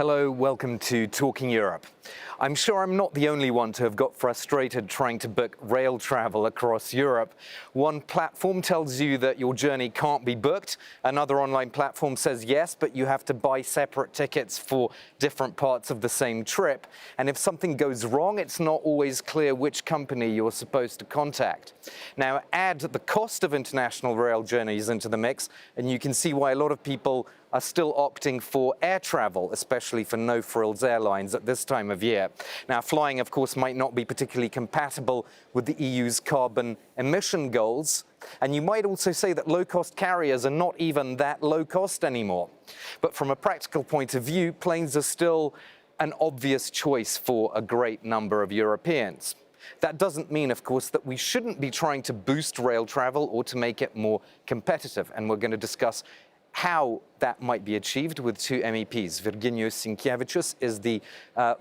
Hello, welcome to Talking Europe. I'm sure I'm not the only one to have got frustrated trying to book rail travel across Europe. One platform tells you that your journey can't be booked. Another online platform says yes, but you have to buy separate tickets for different parts of the same trip. And if something goes wrong, it's not always clear which company you're supposed to contact. Now, add the cost of international rail journeys into the mix, and you can see why a lot of people are still opting for air travel, especially for no-frills airlines at this time of year. Now, flying, of course, might not be particularly compatible with the EU's carbon emission goals. And you might also say that low-cost carriers are not even that low cost anymore. But from a practical point of view, planes are still an obvious choice for a great number of Europeans. That doesn't mean, of course, that we shouldn't be trying to boost rail travel or to make it more competitive. And we're going to discuss how that might be achieved with two MEPs. Virginijus Sinkevičius is the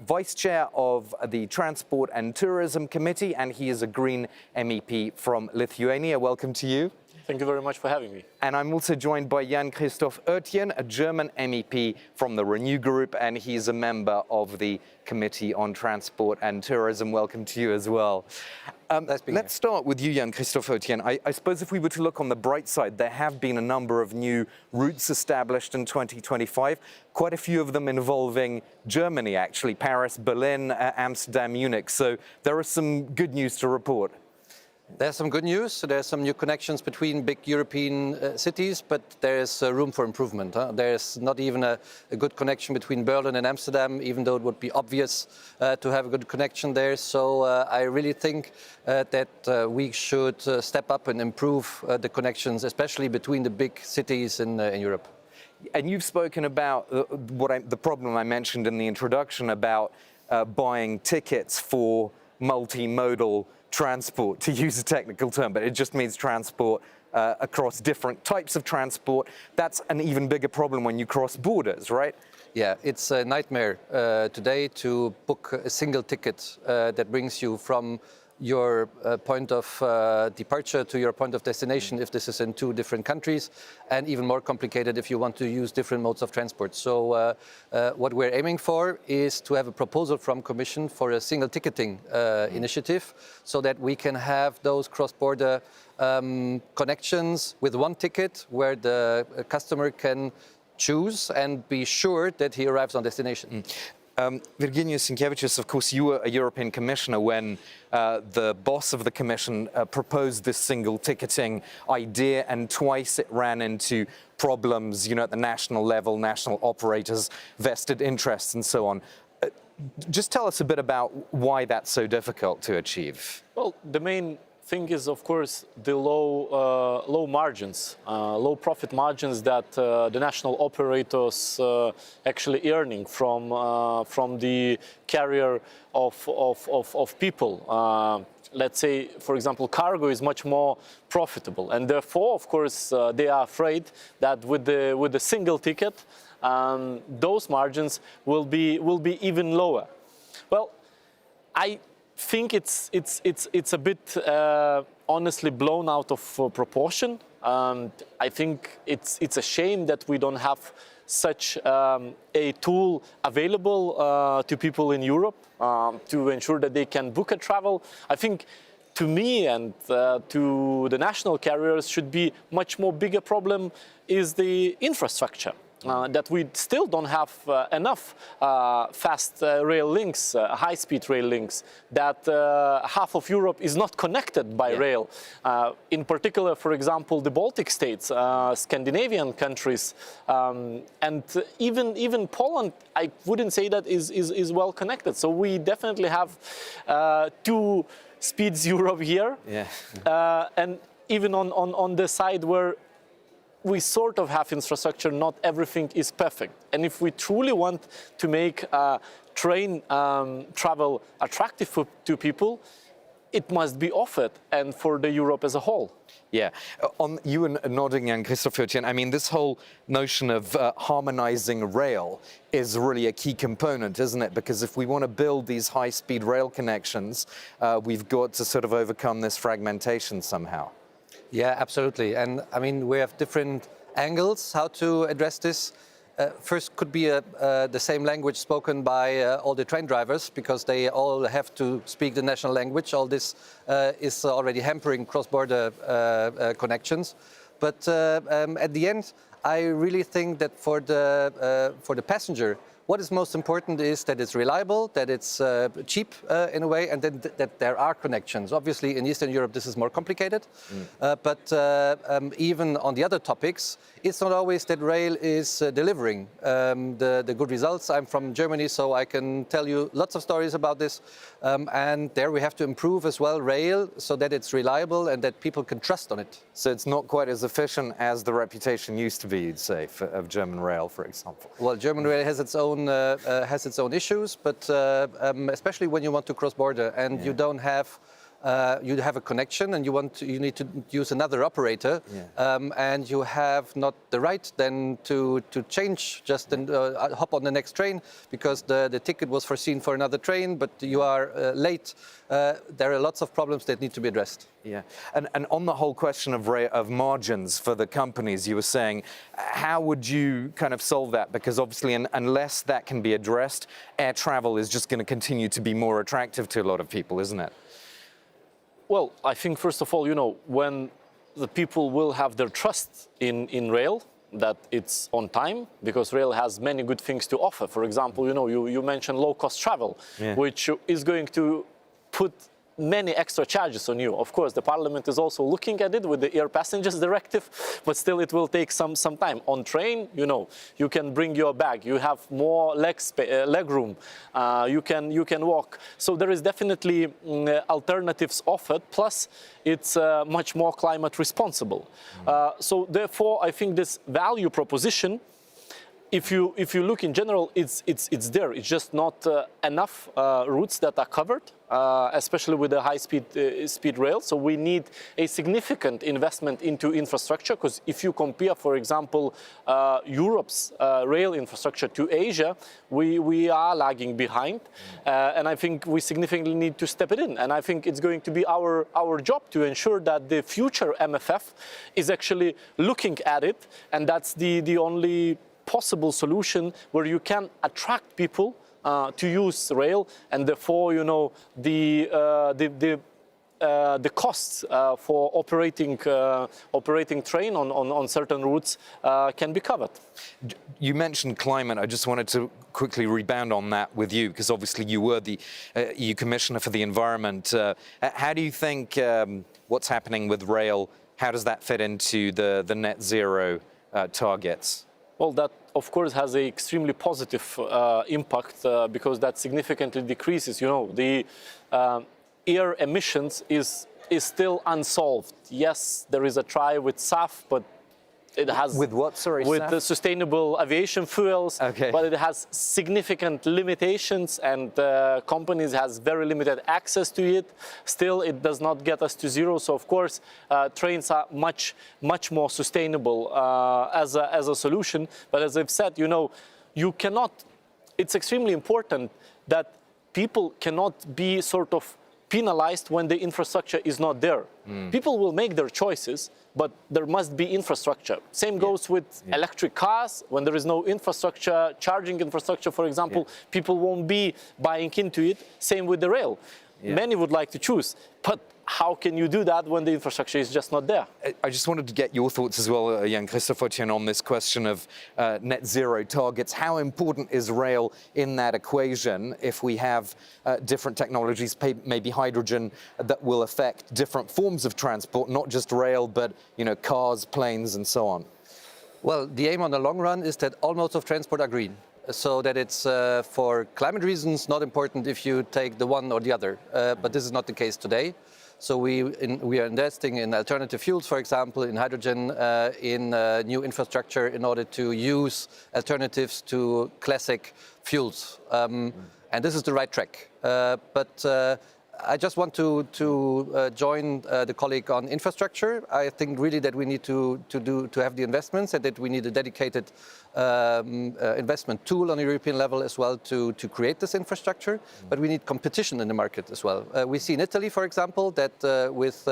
Vice Chair of the Transport and Tourism Committee, and he is a Green MEP from Lithuania. Welcome to you. Thank you very much for having me. And I'm also joined by Jan-Christoph Oetjen, a German MEP from the Renew Group, and he's a member of the Committee on Transport and Tourism. Welcome to you as well. Let's start with you, Jan-Christoph Oetjen. I suppose if we were to look on the bright side, there have been a number of new routes established in 2025, quite a few of them involving Germany, actually, Paris, Berlin, Amsterdam, Munich. So there is some good news to report. There's some good news. There's some new connections between big European cities, but there's room for improvement. There's not even a good connection between Berlin and Amsterdam, even though it would be obvious to have a good connection there. So I really think that we should step up and improve the connections, especially between the big cities in Europe. And you've spoken about the problem I mentioned in the introduction about buying tickets for multimodal transport, to use a technical term, but it just means transport across different types of transport. That's an even bigger problem when you cross borders, right? Yeah, it's a nightmare today to book a single ticket that brings you from your point of departure to your point of destination if this is in two different countries, and even more complicated if you want to use different modes of transport. So what we're aiming for is to have a proposal from Commission for a single ticketing initiative so that we can have those cross-border connections with one ticket where the customer can choose and be sure that he arrives on destination. Virginijus Sinkevičius, of course, you were a European Commissioner when the boss of the Commission proposed this single ticketing idea, and twice it ran into problems, at the national level, national operators, vested interests, and so on. Just tell us a bit about why that's so difficult to achieve. Well, the main thing is, of course, the low margins, low profit margins that the national operators actually earning from the carrier of people. Let's say, for example, cargo is much more profitable, and therefore, of course, they are afraid that with the single ticket, those margins will be even lower. Well, I think it's a bit honestly blown out of proportion. I think it's a shame that we don't have such a tool available to people in Europe to ensure that they can book a travel. I think to me and to the national carriers should be much more bigger problem is the infrastructure. That we still don't have enough fast rail links, high-speed rail links, that half of Europe is not connected by rail. In particular, for example, the Baltic states, Scandinavian countries, and even Poland, I wouldn't say that is well connected. So we definitely have two speeds Europe here, and even on the side where we sort of have infrastructure, not everything is perfect. And if we truly want to make train travel attractive to people, it must be offered, and for the Europe as a whole. Yeah, on you and nodding, Jan-Christoph Oetjen, I mean, this whole notion of harmonizing rail is really a key component, isn't it? Because if we want to build these high-speed rail connections, we've got to sort of overcome this fragmentation somehow. Yeah, absolutely. And I mean, we have different angles how to address this. first could be the same language spoken by all the train drivers, because they all have to speak the national language. All this is already hampering cross-border connections. But at the end, I really think that for the passenger, what is most important is that it's reliable, that it's cheap in a way, and then that there are connections. Obviously, in Eastern Europe, this is more complicated. But even on the other topics, it's not always that rail is delivering the good results. I'm from Germany, so I can tell you lots of stories about this. And there we have to improve as well rail so that it's reliable and that people can trust on it. So it's not quite as efficient as the reputation used to be, you'd say, of German rail, for example. Well, German rail has its own issues, but especially when you want to cross border and you don't have. You have a connection and you need to use another operator, and you have not the right then to change just and hop on the next train because the ticket was foreseen for another train, but you are late. There are lots of problems that need to be addressed. Yeah, and on the whole question of margins for the companies, you were saying, how would you kind of solve that? Because obviously, unless that can be addressed, air travel is just going to continue to be more attractive to a lot of people, isn't it? Well, I think first of all, when the people will have their trust in rail, that it's on time, because rail has many good things to offer. For example, you mentioned low-cost travel, which is going to put many extra charges on you. Of course, the parliament is also looking at it with the air passengers directive, but still it will take some time. On train, you can bring your bag, you have more leg room, you can walk. So there is definitely alternatives offered, plus it's much more climate responsible. So therefore, I think this value proposition, if you look in general, it's there. It's just not enough routes that are covered, especially with the high-speed rail. So we need a significant investment into infrastructure, because if you compare, for example, Europe's rail infrastructure to Asia, we are lagging behind, and I think we significantly need to step it in. And I think it's going to be our job to ensure that the future MFF is actually looking at it, and that's the only possible solution where you can attract people to use rail, and therefore, the costs for operating train on certain routes can be covered. You mentioned climate. I just wanted to quickly rebound on that with you, because obviously you were the EU Commissioner for the Environment. How do you think what's happening with rail, how does that fit into the net zero targets? Well, that of course has an extremely positive impact because that significantly decreases. The air emissions is still unsolved. Yes, there is a try with SAF, but it has with what? Sorry, with SAF? the sustainable aviation fuels. Okay. But it has significant limitations, and companies has very limited access to it. Still, it does not get us to zero. So of course, trains are much more sustainable as a solution. But as I've said, you cannot. It's extremely important that people cannot be sort of penalized when the infrastructure is not there. People will make their choices, but there must be infrastructure. Same goes with electric cars. When there is no infrastructure, charging infrastructure, for example, people won't be buying into it. Same with the rail. Many would like to choose, but how can you do that when the infrastructure is just not there? I just wanted to get your thoughts as well, Jan Christophertian, on this question of net zero targets. How important is rail in that equation if we have different technologies, maybe hydrogen, that will affect different forms of transport, not just rail, but cars, planes, and so on? Well, the aim on the long run is that all modes of transport are green, so that it's for climate reasons not important if you take the one or the other. But this is not the case today. So we are investing in alternative fuels, for example, in hydrogen, in new infrastructure in order to use alternatives to classic fuels. And this is the right track. But I just want to join the colleague on infrastructure. I think really that we need to have the investments, and that we need a dedicated investment tool on a European level as well to create this infrastructure. But we need competition in the market as well. We see in Italy, for example, that with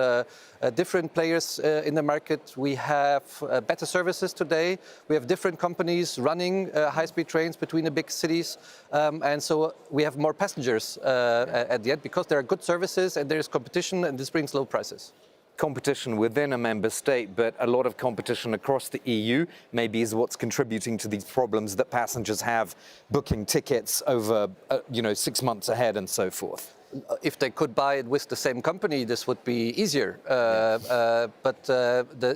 different players in the market. We have better services today. We have different companies running high-speed trains between the big cities. And so we have more passengers at the end because there are good services and there is competition, and this brings low prices. Competition within a member state, but a lot of competition across the EU maybe is what's contributing to these problems that passengers have booking tickets over, 6 months ahead and so forth. If they could buy it with the same company, this would be easier. But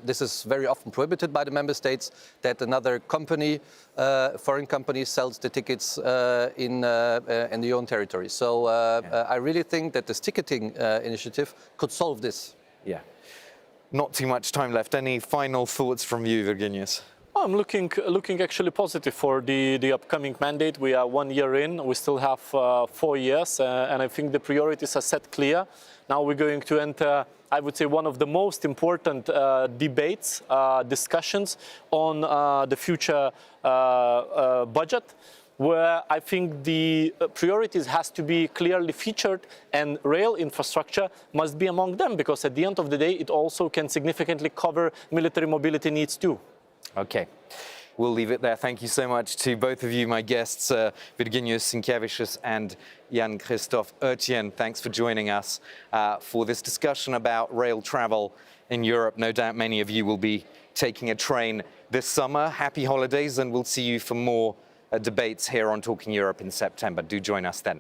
this is very often prohibited by the member states, that another company, foreign company, sells the tickets in the own territory. So I really think that this ticketing initiative could solve this. Yeah. Not too much time left. Any final thoughts from you, Virginius? I'm looking actually positive for the upcoming mandate. We are 1 year in. We still have 4 years, and I think the priorities are set clear. Now we're going to enter, I would say, one of the most important debates, discussions on the future budget, where I think the priorities has to be clearly featured, and rail infrastructure must be among them, because at the end of the day, it also can significantly cover military mobility needs too. Okay, we'll leave it there. Thank you so much to both of you, my guests, Virginius Sinkevičius and Jan Christoph Oetjen. Thanks for joining us for this discussion about rail travel in Europe. No doubt many of you will be taking a train this summer. Happy holidays, and we'll see you for more debates here on Talking Europe in September. Do join us then.